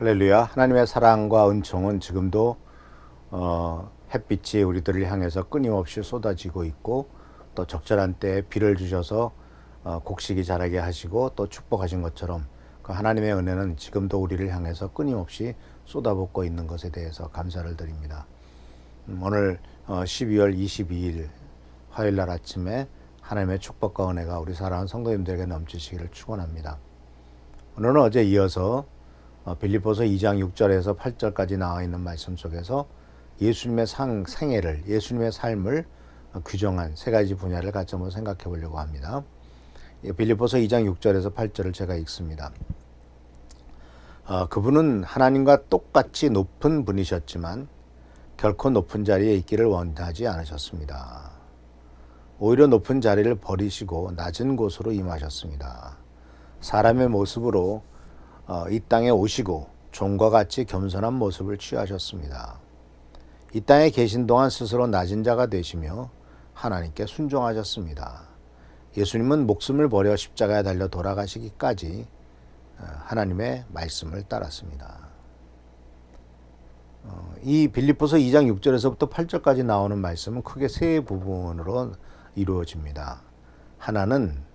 할렐루야. 하나님의 사랑과 은총은 지금도 햇빛이 우리들을 향해서 끊임없이 쏟아지고 있고, 또 적절한 때에 비를 주셔서 곡식이 자라게 하시고 또 축복하신 것처럼 그 하나님의 은혜는 지금도 우리를 향해서 끊임없이 쏟아붓고 있는 것에 대해서 감사를 드립니다. 오늘 12월 22일 화요일 날 아침에 하나님의 축복과 은혜가 우리 사랑하는 성도님들에게 넘치시기를 축원합니다. 오늘은 어제 이어서 빌립보서 2장 6절에서 8절까지 나와 있는 말씀 속에서 예수님의 생애를, 예수님의 삶을 규정한 세 가지 분야를 같이 한번 생각해 보려고 합니다. 빌립보서 2장 6절에서 8절을 제가 읽습니다. 그분은 하나님과 똑같이 높은 분이셨지만 결코 높은 자리에 있기를 원하지 않으셨습니다. 오히려 높은 자리를 버리시고 낮은 곳으로 임하셨습니다. 사람의 모습으로 이 땅에 오시고 종과 같이 겸손한 모습을 취하셨습니다. 이 땅에 계신 동안 스스로 낮은 자가 되시며 하나님께 순종하셨습니다. 예수님은 목숨을 버려 십자가에 달려 돌아가시기까지 하나님의 말씀을 따랐습니다. 이 빌립보서 2장 6절에서부터 8절까지 나오는 말씀은 크게 세 부분으로 이루어집니다. 하나는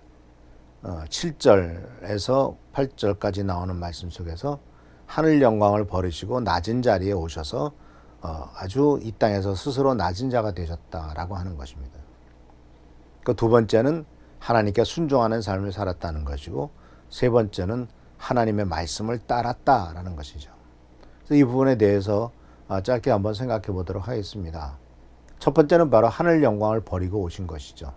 7절에서 8절까지 나오는 말씀 속에서 하늘 영광을 버리시고 낮은 자리에 오셔서 아주 이 땅에서 스스로 낮은 자가 되셨다라고 하는 것입니다. 그 두 번째는 하나님께 순종하는 삶을 살았다는 것이고, 세 번째는 하나님의 말씀을 따랐다라는 것이죠. 그래서 이 부분에 대해서 짧게 한번 생각해 보도록 하겠습니다. 첫 번째는 바로 하늘 영광을 버리고 오신 것이죠.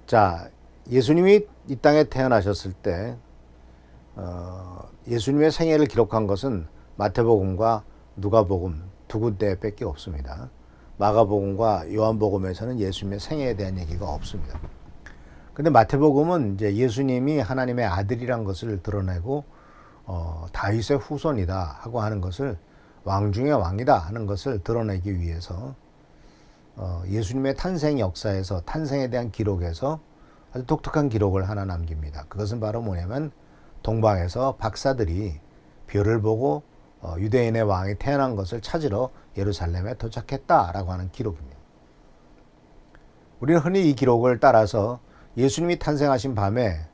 자, 예수님이 이 땅에 태어나셨을 때 예수님의 생애를 기록한 것은 마태복음과 누가복음 두 군데밖에 없습니다. 마가복음과 요한복음에서는 예수님의 생애에 대한 얘기가 없습니다. 근데 마태복음은 이제 예수님이 하나님의 아들이란 것을 드러내고 다윗의 후손이다 하고 하는 것을, 왕 중의 왕이다 하는 것을 드러내기 위해서 예수님의 탄생 역사에서, 탄생에 대한 기록에서 아주 독특한 기록을 하나 남깁니다. 그것은 바로 뭐냐면 동방에서 박사들이 별을 보고 유대인의 왕이 태어난 것을 찾으러 예루살렘에 도착했다라고 하는 기록입니다. 우리는 흔히 이 기록을 따라서 예수님이 탄생하신 밤에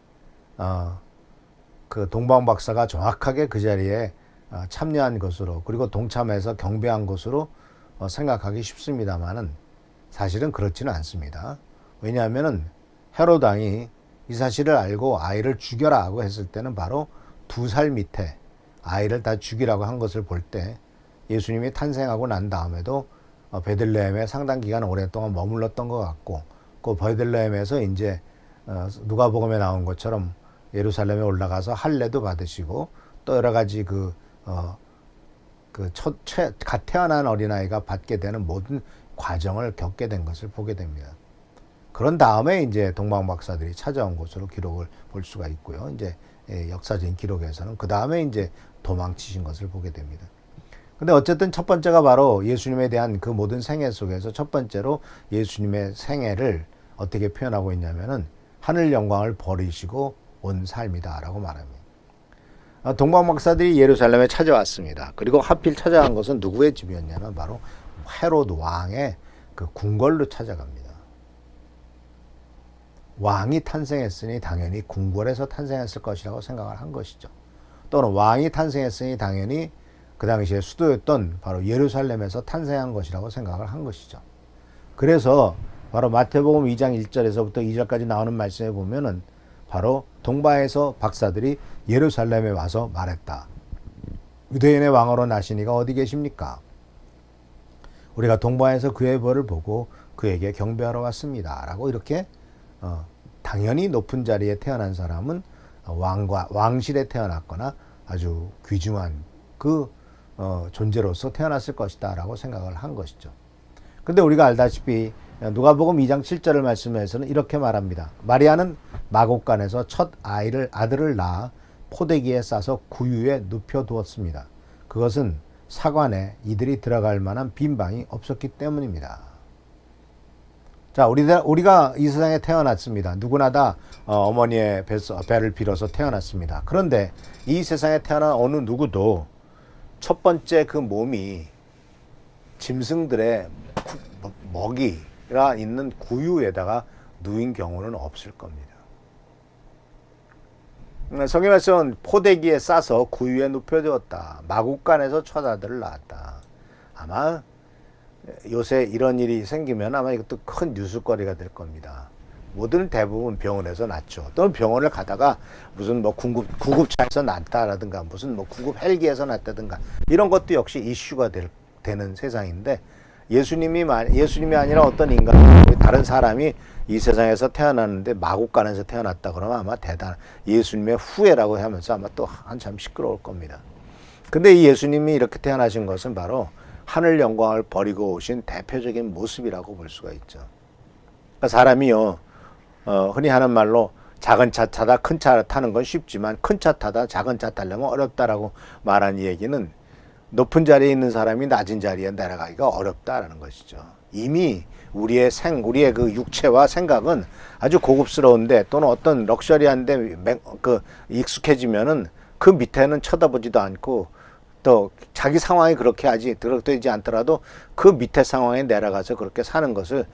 그 동방 박사가 정확하게 그 자리에 참여한 것으로, 그리고 동참해서 경배한 것으로 생각하기 쉽습니다만은 사실은 그렇지는 않습니다. 왜냐하면은 헤롯 왕이 이 사실을 알고 아이를 죽여라 하고 했을 때는 바로 2살 밑에 아이를 다 죽이라고 한 것을 볼 때, 예수님이 탄생하고 난 다음에도 베들레헴에 상당 기간 오랫동안 머물렀던 것 같고, 그 베들레헴에서 이제 누가복음에 나온 것처럼 예루살렘에 올라가서 할례도 받으시고 또 여러 가지 갓 태어난 어린아이가 받게 되는 모든 과정을 겪게 된 것을 보게 됩니다. 그런 다음에 이제 동방 박사들이 찾아온 것으로 기록을 볼 수가 있고요. 이제 역사적인 기록에서는 그 다음에 이제 도망치신 것을 보게 됩니다. 근데 어쨌든 첫 번째가 바로 예수님에 대한 그 모든 생애 속에서 첫 번째로 예수님의 생애를 어떻게 표현하고 있냐면은 하늘 영광을 버리시고 온 삶이다라고 말합니다. 동방 박사들이 예루살렘에 찾아왔습니다. 그리고 하필 찾아간 것은 누구의 집이었냐면 바로 헤롯 왕의 그 궁궐로 찾아갑니다. 왕이 탄생했으니 당연히 궁궐에서 탄생했을 것이라고 생각을 한 것이죠. 또는 왕이 탄생했으니 당연히 그 당시에 수도였던 바로 예루살렘에서 탄생한 것이라고 생각을 한 것이죠. 그래서 바로 마태복음 2장 1절에서부터 2절까지 나오는 말씀에 보면은 바로 동방에서 박사들이 예루살렘에 와서 말했다. 유대인의 왕으로 나시니가 어디 계십니까? 우리가 동방에서 그의 벌을 보고 그에게 경배하러 왔습니다. 라고 이렇게 당연히 높은 자리에 태어난 사람은 왕실에 태어났거나 아주 귀중한 그 존재로서 태어났을 것이다 라고 생각을 한 것이죠. 근데 우리가 알다시피 누가복음 2장 7절을 말씀에서는 이렇게 말합니다. 마리아는 마곡간에서 첫 아들을 낳아 포대기에 싸서 구유에 눕혀 두었습니다. 그것은 사관에 이들이 들어갈 만한 빈 방이 없었기 때문입니다. 자, 우리가 이 세상에 태어났습니다. 누구나 다 어머니의 배를 빌어서 태어났습니다. 그런데 이 세상에 태어난 어느 누구도 첫 번째 그 몸이 짐승들의 먹이가 있는 구유에다가 누인 경우는 없을 겁니다. 성경 말씀은 포대기에 싸서 구유에 눕혀두었다. 마국간에서 처자들을 낳았다. 아마 요새 이런 일이 생기면 아마 이것도 큰 뉴스거리가 될 겁니다. 모든 대부분 병원에서 낳죠. 또는 병원을 가다가 무슨 뭐 구급차에서 낳았다라든가 무슨 뭐 구급 헬기에서 낳았다든가 이런 것도 역시 이슈가 되는 세상인데 예수님이 아니라 어떤 인간, 다른 사람이 이 세상에서 태어났는데 마국간에서 태어났다 그러면 아마 예수님의 후예라고 하면서 아마 또 한참 시끄러울 겁니다. 근데 이 예수님이 이렇게 태어나신 것은 바로 하늘 영광을 버리고 오신 대표적인 모습이라고 볼 수가 있죠. 그러니까 사람이요, 흔히 하는 말로 작은 차 타다 큰 차 타는 건 쉽지만 큰 차 타다 작은 차 타려면 어렵다라고 말한 얘기는 높은 자리에 있는 사람이 낮은 자리에 내려가기가 어렵다라는 것이죠. 이미 우리의 그 육체와 생각은 아주 고급스러운데 또는 어떤 럭셔리한데 익숙해지면은 그 밑에는 쳐다보지도 않고 또 자기 상황이 그렇게 되지 않더라도 그 밑에 상황에 내려가서 그렇게 사는 것을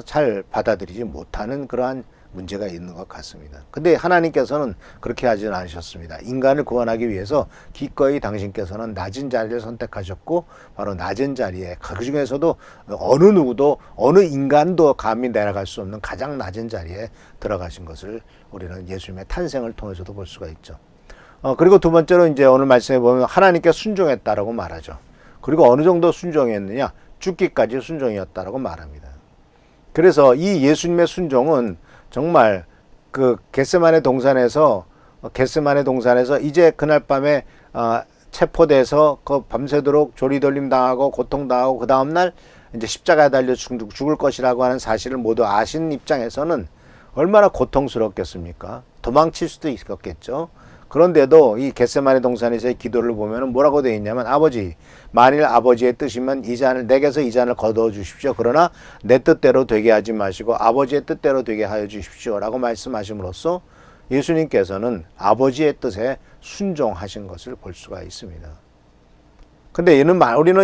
잘 받아들이지 못하는 그러한 문제가 있는 것 같습니다. 근데 하나님께서는 그렇게 하지는 않으셨습니다. 인간을 구원하기 위해서 기꺼이 당신께서는 낮은 자리를 선택하셨고 바로 낮은 자리에 그 중에서도 어느 누구도 어느 인간도 감히 내려갈 수 없는 가장 낮은 자리에 들어가신 것을 우리는 예수님의 탄생을 통해서도 볼 수가 있죠. 그리고 두 번째로 이제 오늘 말씀에 보면 하나님께 순종했다라고 말하죠. 그리고 어느 정도 순종했느냐? 죽기까지 순종이었다라고 말합니다. 그래서 이 예수님의 순종은 정말 그 겟세마네 동산에서 이제 그날 밤에 체포돼서 그 밤새도록 조리돌림 당하고 고통당하고 그 다음날 이제 십자가에 달려 죽을 것이라고 하는 사실을 모두 아신 입장에서는 얼마나 고통스럽겠습니까? 도망칠 수도 있었겠죠. 그런데도 이 겟세마네 동산에서의 기도를 보면 뭐라고 되어 있냐면 아버지, 만일 아버지의 뜻이면 내게서 이 잔을 거두어 주십시오. 그러나 내 뜻대로 되게 하지 마시고 아버지의 뜻대로 되게 하여 주십시오 라고 말씀하심으로써 예수님께서는 아버지의 뜻에 순종하신 것을 볼 수가 있습니다. 근데 우리는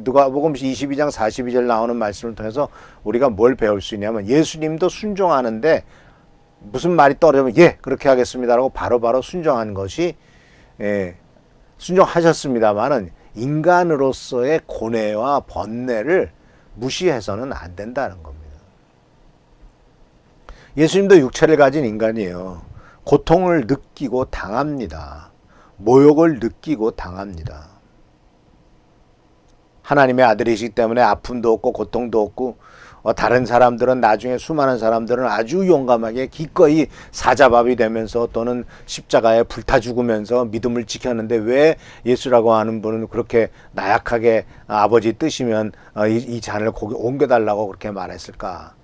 누가복음 22장 42절 나오는 말씀을 통해서 우리가 뭘 배울 수 있냐면 예수님도 순종하는데 무슨 말이 떨어지면 그렇게 하겠습니다라고 바로바로 순종한 것이 순종하셨습니다만은 인간으로서의 고뇌와 번뇌를 무시해서는 안 된다는 겁니다. 예수님도 육체를 가진 인간이에요. 고통을 느끼고 당합니다. 모욕을 느끼고 당합니다. 하나님의 아들이시기 때문에 아픔도 없고 고통도 없고 다른 사람들은 나중에 수많은 사람들은 아주 용감하게 기꺼이 사자밥이 되면서 또는 십자가에 불타 죽으면서 믿음을 지켰는데 왜 예수라고 하는 분은 그렇게 나약하게 아버지 뜻이면 이 잔을 옮겨달라고 그렇게 말했을까?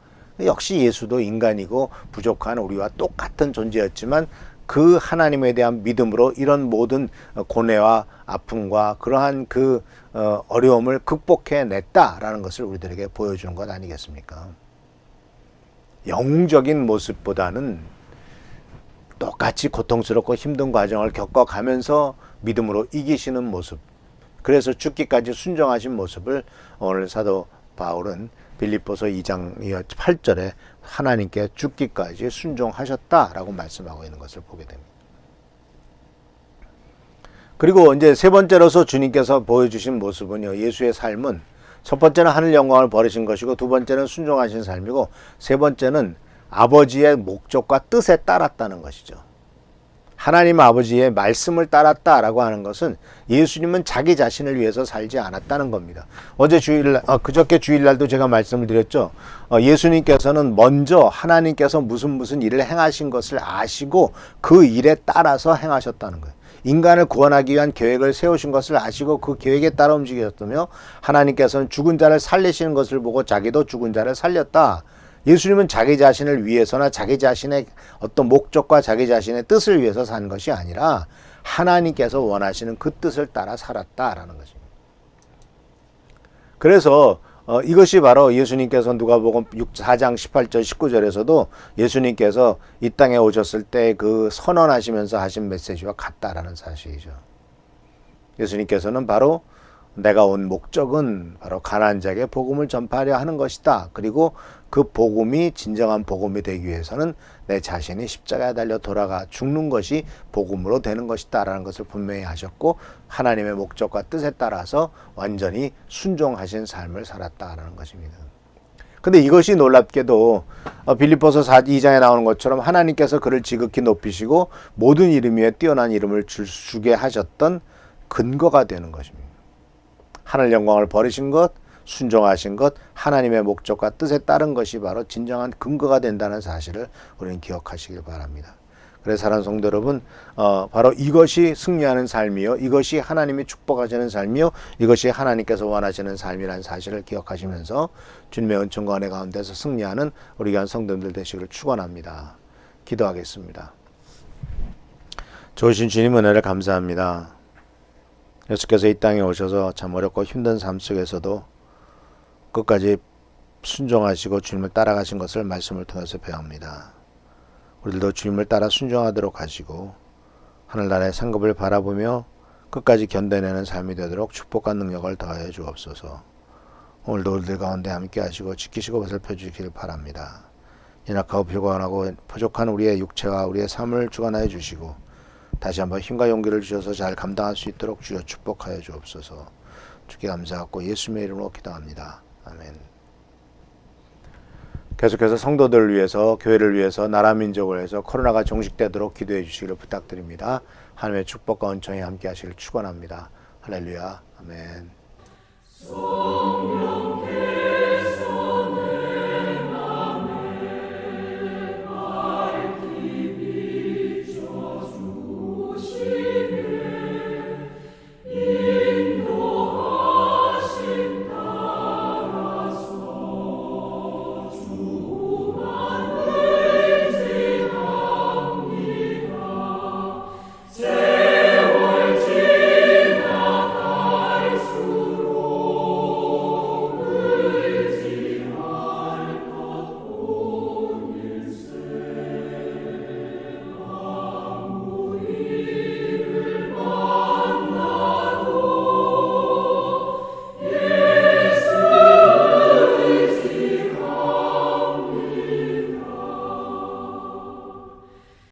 역시 예수도 인간이고 부족한 우리와 똑같은 존재였지만 그 하나님에 대한 믿음으로 이런 모든 고뇌와 아픔과 그러한 그 어려움을 극복해냈다라는 것을 우리들에게 보여주는 것 아니겠습니까? 영웅적인 모습보다는 똑같이 고통스럽고 힘든 과정을 겪어가면서 믿음으로 이기시는 모습, 그래서 죽기까지 순종하신 모습을 오늘 사도 바울은 빌립보서 2장 8절에 하나님께 죽기까지 순종하셨다라고 말씀하고 있는 것을 보게 됩니다. 그리고 이제 세 번째로서 주님께서 보여주신 모습은요, 예수의 삶은 첫 번째는 하늘 영광을 버리신 것이고 두 번째는 순종하신 삶이고 세 번째는 아버지의 목적과 뜻에 따랐다는 것이죠. 하나님 아버지의 말씀을 따랐다라고 하는 것은 예수님은 자기 자신을 위해서 살지 않았다는 겁니다. 그저께 주일날도 제가 말씀을 드렸죠. 예수님께서는 먼저 하나님께서 무슨 일을 행하신 것을 아시고 그 일에 따라서 행하셨다는 거예요. 인간을 구원하기 위한 계획을 세우신 것을 아시고 그 계획에 따라 움직였다며 하나님께서는 죽은 자를 살리시는 것을 보고 자기도 죽은 자를 살렸다. 예수님은 자기 자신을 위해서나 자기 자신의 어떤 목적과 자기 자신의 뜻을 위해서 산 것이 아니라 하나님께서 원하시는 그 뜻을 따라 살았다라는 것입니다. 그래서 이것이 바로 예수님께서 누가복음 4장 18절 19절에서도 예수님께서 이 땅에 오셨을 때 그 선언하시면서 하신 메시지와 같다라는 사실이죠. 예수님께서는 바로 내가 온 목적은 바로 가난한 자에게 복음을 전파하려 하는 것이다. 그리고 그 복음이 진정한 복음이 되기 위해서는 내 자신이 십자가에 달려 돌아가 죽는 것이 복음으로 되는 것이다 라는 것을 분명히 하셨고, 하나님의 목적과 뜻에 따라서 완전히 순종하신 삶을 살았다라는 것입니다. 근데 이것이 놀랍게도 빌립보서 2장에 나오는 것처럼 하나님께서 그를 지극히 높이시고 모든 이름 위에 뛰어난 이름을 주게 하셨던 근거가 되는 것입니다. 하늘 영광을 버리신 것, 순종하신 것, 하나님의 목적과 뜻에 따른 것이 바로 진정한 근거가 된다는 사실을 우리는 기억하시길 바랍니다. 그래서 사랑하는 성도 여러분, 바로 이것이 승리하는 삶이요, 이것이 하나님이 축복하시는 삶이요, 이것이 하나님께서 원하시는 삶이라는 사실을 기억하시면서 주님의 은총과 은혜 가운데서 승리하는 우리 귀한 성도들 되시기를 축원합니다. 기도하겠습니다. 좋으신 주님 은혜를 감사합니다. 예수께서 이 땅에 오셔서 참 어렵고 힘든 삶 속에서도 끝까지 순종하시고 주님을 따라가신 것을 말씀을 통해서 배웁니다. 우리들도 주님을 따라 순종하도록 하시고 하늘나라의 상급을 바라보며 끝까지 견뎌내는 삶이 되도록 축복과 능력을 더하여 주옵소서. 오늘도 우리들 가운데 함께 하시고 지키시고 보살펴 주시길 바랍니다. 연약하고 불가능하고 부족한 우리의 육체와 우리의 삶을 주관하여 주시고 다시 한번 힘과 용기를 주셔서 잘 감당할 수 있도록 주여 축복하여 주옵소서. 주께 감사하고 예수님의 이름으로 기도합니다. 아멘. 계속해서 성도들을 위해서, 교회를 위해서, 나라 민족을 위해서 코로나가 종식되도록 기도해 주시기를 부탁드립니다. 하나님의 축복과 은총이 함께 하시길 축원합니다. 할렐루야. 아멘.